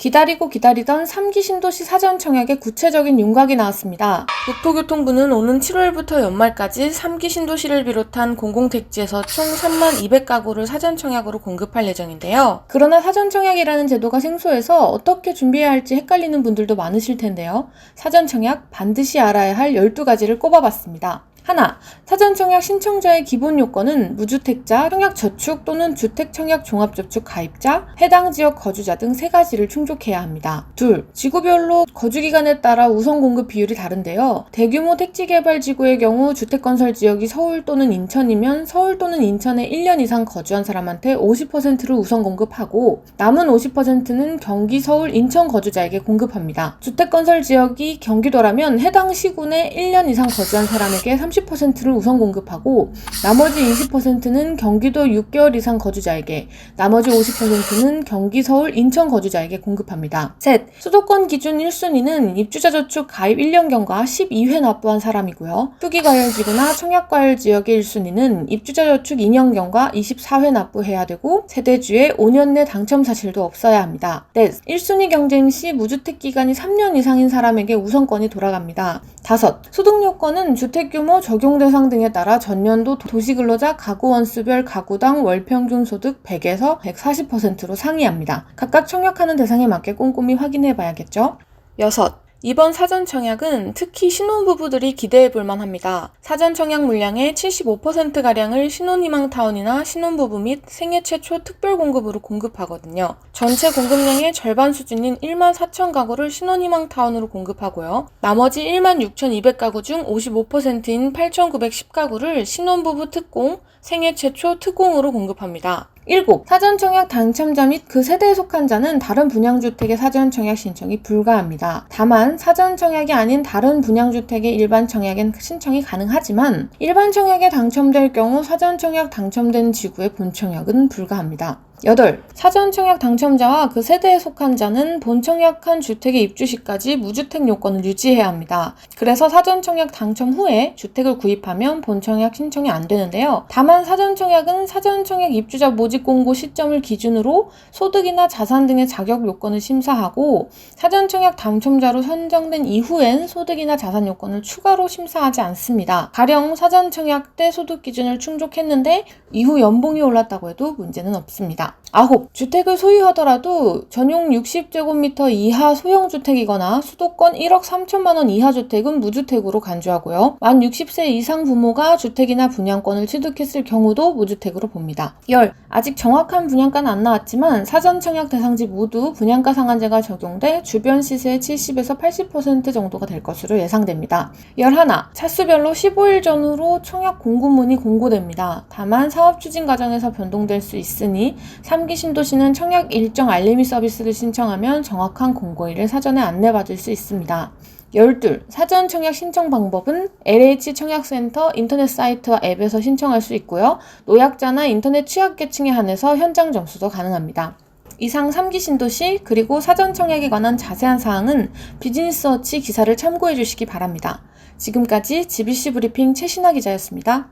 기다리고 기다리던 3기 신도시 사전 청약의 구체적인 윤곽이 나왔습니다. 국토교통부는 오는 7월부터 연말까지 3기 신도시를 비롯한 공공택지에서 총 32,200가구를 사전 청약으로 공급할 예정인데요. 그러나 사전 청약이라는 제도가 생소해서 어떻게 준비해야 할지 헷갈리는 분들도 많으실 텐데요. 사전 청약 반드시 알아야 할 12가지를 꼽아봤습니다. 하나, 사전 청약 신청자의 기본 요건은 무주택자, 청약저축 또는 주택청약 종합저축 가입자, 해당 지역 거주자 등 3가지를 충족해야 합니다. 둘, 지구별로 거주기간에 따라 우선 공급 비율이 다른데요. 대규모 택지개발지구의 경우 주택건설 지역이 서울 또는 인천이면 서울 또는 인천에 1년 이상 거주한 사람한테 50%를 우선 공급하고 남은 50%는 경기, 서울, 인천 거주자에게 공급합니다. 주택건설 지역이 경기도라면 해당 시군에 1년 이상 거주한 사람에게 30%를 우선 공급하고 나머지 20%는 경기도 6개월 이상 거주자에게, 나머지 50%는 경기, 서울, 인천 거주자에게 공급합니다. 셋, 수도권 기준 1순위는 입주자저축 가입 1년경과 12회 납부한 사람이고요. 투기과열지구나 청약과열 지역의 1순위는 입주자저축 2년경과 24회 납부해야 되고 세대주에 5년 내 당첨 사실도 없어야 합니다. 넷, 1순위 경쟁 시 무주택 기간이 3년 이상인 사람에게 우선권이 돌아갑니다. 다섯, 소득 요건은 주택규모, 적용 대상 등에 따라 전년도 도시근로자 가구 원수별 가구당 월평균 소득 100에서 140%로 상이합니다. 각각 청약하는 대상에 맞게 꼼꼼히 확인해 봐야겠죠. 여섯, 이번 사전 청약은 특히 신혼부부들이 기대해 볼 만합니다. 사전 청약 물량의 75%가량을 신혼희망타운이나 신혼부부 및 생애 최초 특별공급으로 공급하거든요. 전체 공급량의 절반 수준인 14,000가구를 신혼희망타운으로 공급하고요. 나머지 16,200가구 중 55%인 8,910가구를 신혼부부 특공, 생애 최초 특공으로 공급합니다. 7. 사전 청약 당첨자 및 그 세대에 속한 자는 다른 분양주택의 사전 청약 신청이 불가합니다. 다만 사전 청약이 아닌 다른 분양주택의 일반 청약엔 신청이 가능하지만 일반 청약에 당첨될 경우 사전 청약 당첨된 지구의 본청약은 불가합니다. 8. 사전 청약 당첨자와 그 세대에 속한 자는 본청약한 주택의 입주 시까지 무주택 요건을 유지해야 합니다. 그래서 사전 청약 당첨 후에 주택을 구입하면 본청약 신청이 안 되는데요. 다만 사전 청약은 사전 청약 입주자 모집 공고 시점을 기준으로 소득이나 자산 등의 자격 요건을 심사하고 사전 청약 당첨자로 선정된 이후엔 소득이나 자산 요건을 추가로 심사하지 않습니다. 가령 사전 청약 때 소득 기준을 충족했는데 이후 연봉이 올랐다고 해도 문제는 없습니다. 9. 주택을 소유하더라도 전용 60제곱미터 이하 소형주택이거나 수도권 1억 3천만 원 이하 주택은 무주택으로 간주하고요. 만 60세 이상 부모가 주택이나 분양권을 취득했을 경우도 무주택으로 봅니다. 10. 아직 정확한 분양가는 안 나왔지만 사전 청약 대상지 모두 분양가 상한제가 적용돼 주변 시세의 70에서 80% 정도가 될 것으로 예상됩니다. 11. 차수별로 15일 전후로 청약 공고문이 공고됩니다. 다만 사업 추진 과정에서 변동될 수 있으니 3기 신도시는 청약 일정 알림이 서비스를 신청하면 정확한 공고일을 사전에 안내받을 수 있습니다. 12. 사전 청약 신청 방법은 LH 청약센터 인터넷 사이트와 앱에서 신청할 수 있고요. 노약자나 인터넷 취약계층에 한해서 현장 접수도 가능합니다. 이상 3기 신도시 그리고 사전 청약에 관한 자세한 사항은 비즈니스워치 기사를 참고해 주시기 바랍니다. 지금까지 GBC 브리핑 최신화 기자였습니다.